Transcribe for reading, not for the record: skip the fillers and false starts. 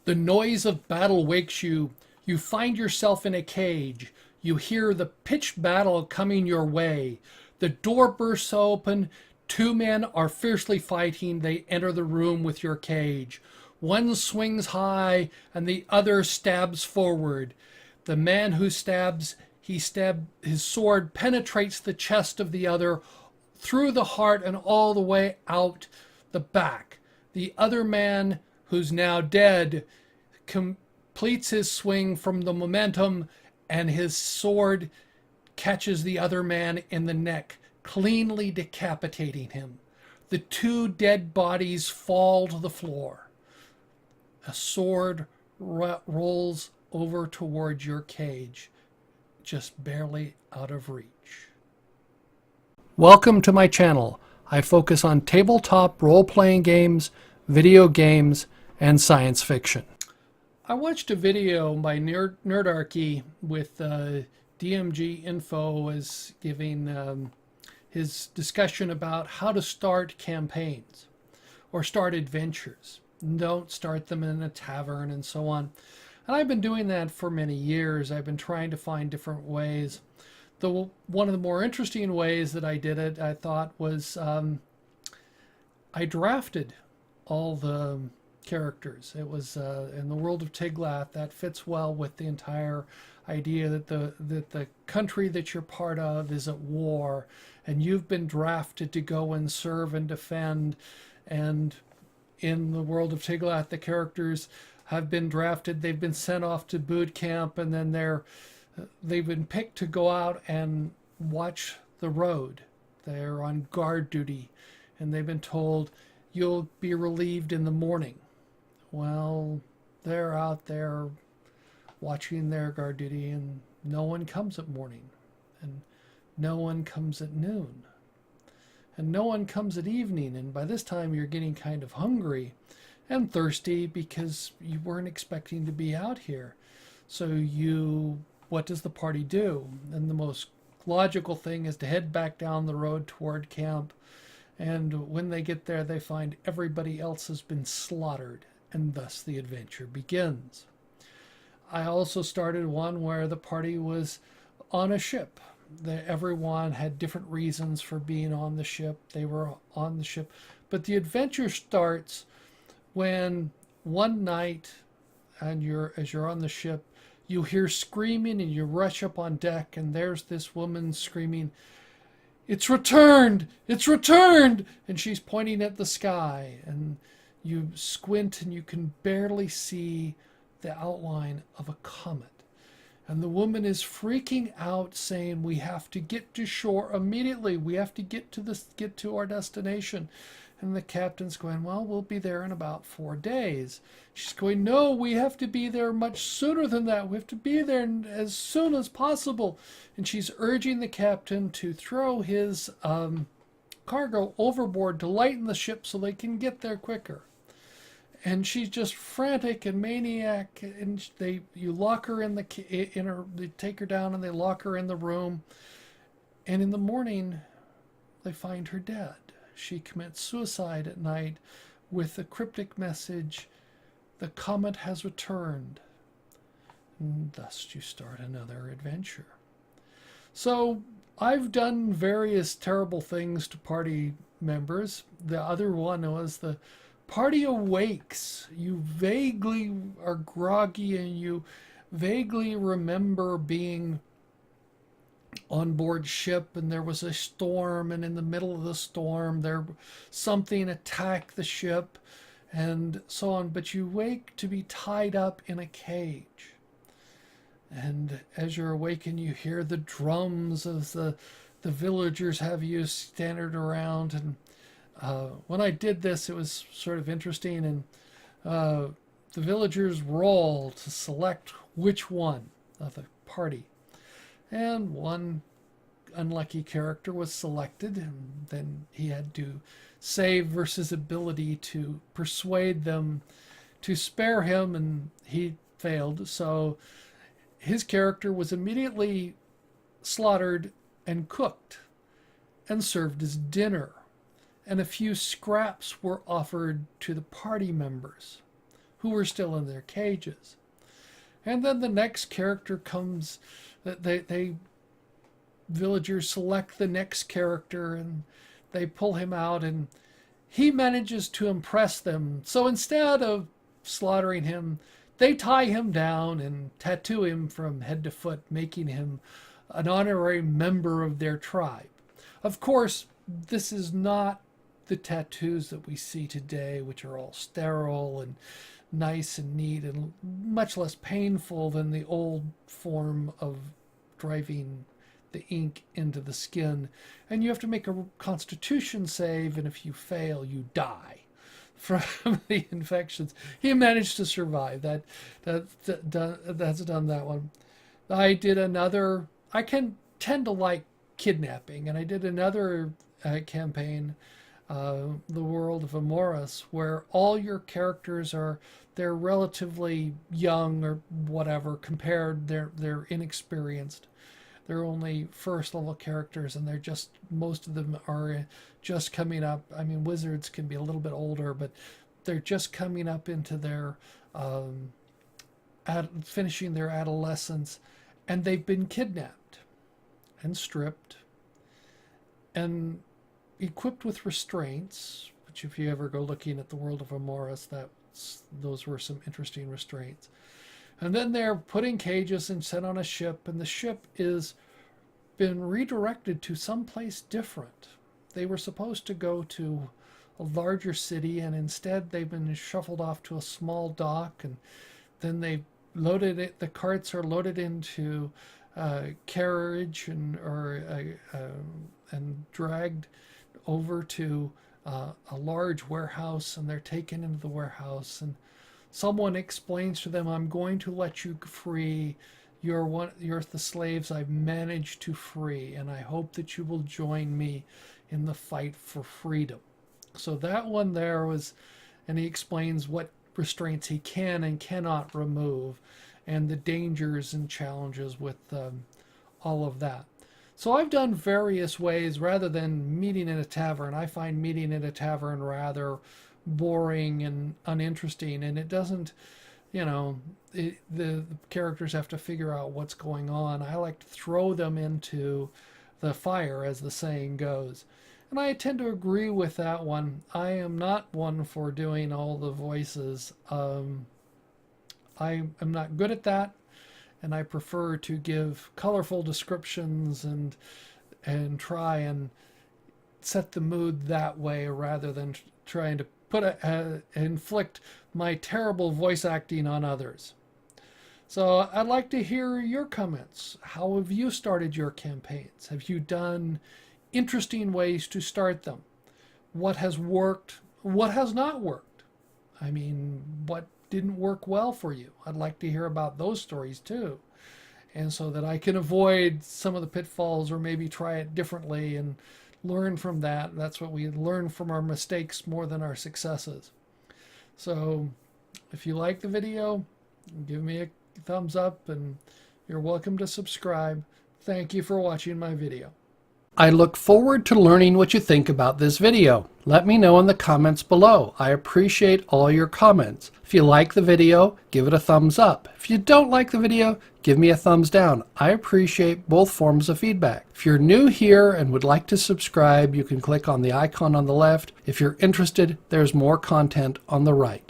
The noise of battle wakes you. You find yourself in a cage. You hear the pitched battle coming your way. The door bursts open. Two men are fiercely fighting. They enter the room with your cage. One swings high and the other stabs forward. The man who stabs, his sword penetrates the chest of the other, through the heart and all the way out the back. The other man, who's now dead, completes his swing from the momentum, and his sword catches the other man in the neck, cleanly decapitating him. The two dead bodies fall to the floor. A sword rolls over towards your cage, just barely out of reach. Welcome to my channel. I focus on tabletop role-playing games, video games, and science fiction. I watched a video by Nerdarchy with DMG Info was giving his discussion about how to start campaigns or start adventures. Don't start them in a tavern and so on. And I've been doing that for many years. I've been trying to find different ways. One of the more interesting ways that I did it, I thought, was I drafted all the characters. It was in the world of Tiglath. That fits well with the entire idea that the country that you're part of is at war, and you've been drafted to go and serve and defend. And in the world of Tiglath, the characters have been drafted. They've been sent off to boot camp, and then they've been picked to go out and watch the road. They're on guard duty, and they've been told, you'll be relieved in the morning. Well, they're out there watching their guard duty, and no one comes at morning, and no one comes at noon, and no one comes at evening. And by this time you're getting kind of hungry and thirsty because you weren't expecting to be out here. So what does the party do? And the most logical thing is to head back down the road toward camp. And when they get there, they find everybody else has been slaughtered, and thus the adventure begins. I also started one where the party was on a ship. Everyone had different reasons for being on the ship. They were on the ship. But the adventure starts when one night, and as you're on the ship, you hear screaming, and you rush up on deck, and there's this woman screaming, "It's returned! It's returned!" And she's pointing at the sky, and you squint and you can barely see the outline of a comet. And the woman is freaking out, saying, "We have to get to shore immediately. We have to get to our destination." And the captain's going, "Well, we'll be there in about 4 days." She's going, "No, we have to be there much sooner than that. We have to be there as soon as possible." And she's urging the captain to throw his cargo overboard to lighten the ship so they can get there quicker. And she's just frantic and maniac. And you lock her they take her down and they lock her in the room. And in the morning, they find her dead. She commits suicide at night with the cryptic message, "The comet has returned." And thus you start another adventure. So I've done various terrible things to party members. The other one was the party awakes. You vaguely are groggy, and you vaguely remember being on board ship, and there was a storm, and in the middle of the storm something attacked the ship and so on, but you wake to be tied up in a cage. And as you're awakened, you hear the drums as the villagers have you standing around. And when I did this, it was sort of interesting, and the villagers roll to select which one of the party. And one unlucky character was selected, and then he had to save versus ability to persuade them to spare him, and he failed. So his character was immediately slaughtered and cooked and served as dinner. And a few scraps were offered to the party members who were still in their cages. And then the next character comes, they villagers select the next character and they pull him out, and he manages to impress them. So instead of slaughtering him, they tie him down and tattoo him from head to foot, making him an honorary member of their tribe. Of course, this is not the tattoos that we see today, which are all sterile and nice and neat and much less painful than the old form of driving the ink into the skin. And you have to make a constitution save, and if you fail, you die from the infections. He managed to survive. That's done that one. I did another, I can tend to like kidnapping, and I did another campaign, the world of Amoris, where all your characters they're relatively young or whatever compared. They're inexperienced. They're only first level characters, and most of them are just coming up. I mean, wizards can be a little bit older, but they're just coming up into their finishing their adolescence, and they've been kidnapped and stripped and equipped with restraints, which if you ever go looking at the world of Amoris, those were some interesting restraints. And then they're put in cages and sent on a ship, and the ship is been redirected to someplace different. They were supposed to go to a larger city, and instead they've been shuffled off to a small dock, and then they loaded it. The carts are loaded into carriage and dragged over to a large warehouse, and they're taken into the warehouse, and someone explains to them, "I'm going to let you free. You're the slaves I've managed to free, and I hope that you will join me in the fight for freedom." So that one there was, and he explains what restraints he can and cannot remove, and the dangers and challenges with all of that. So I've done various ways rather than meeting in a tavern. I find meeting in a tavern rather boring and uninteresting, and it doesn't, the characters have to figure out what's going on. I like to throw them into the fire, as the saying goes. And I tend to agree with that one. I am not one for doing all the voices. I am not good at that, and I prefer to give colorful descriptions and try and set the mood that way rather than trying to inflict my terrible voice acting on others. So I'd like to hear your comments. How have you started your campaigns? Have you done interesting ways to start them? What has worked? What has not worked? I mean, what didn't work well for you? I'd like to hear about those stories too. And so that I can avoid some of the pitfalls or maybe try it differently and learn from that. That's what we learn from our mistakes more than our successes. So if you like the video, give me a thumbs up, and you're welcome to subscribe. Thank you for watching my video. I look forward to learning what you think about this video. Let me know in the comments below. I appreciate all your comments. If you like the video, give it a thumbs up. If you don't like the video, give me a thumbs down. I appreciate both forms of feedback. If you're new here and would like to subscribe, you can click on the icon on the left. If you're interested, there's more content on the right.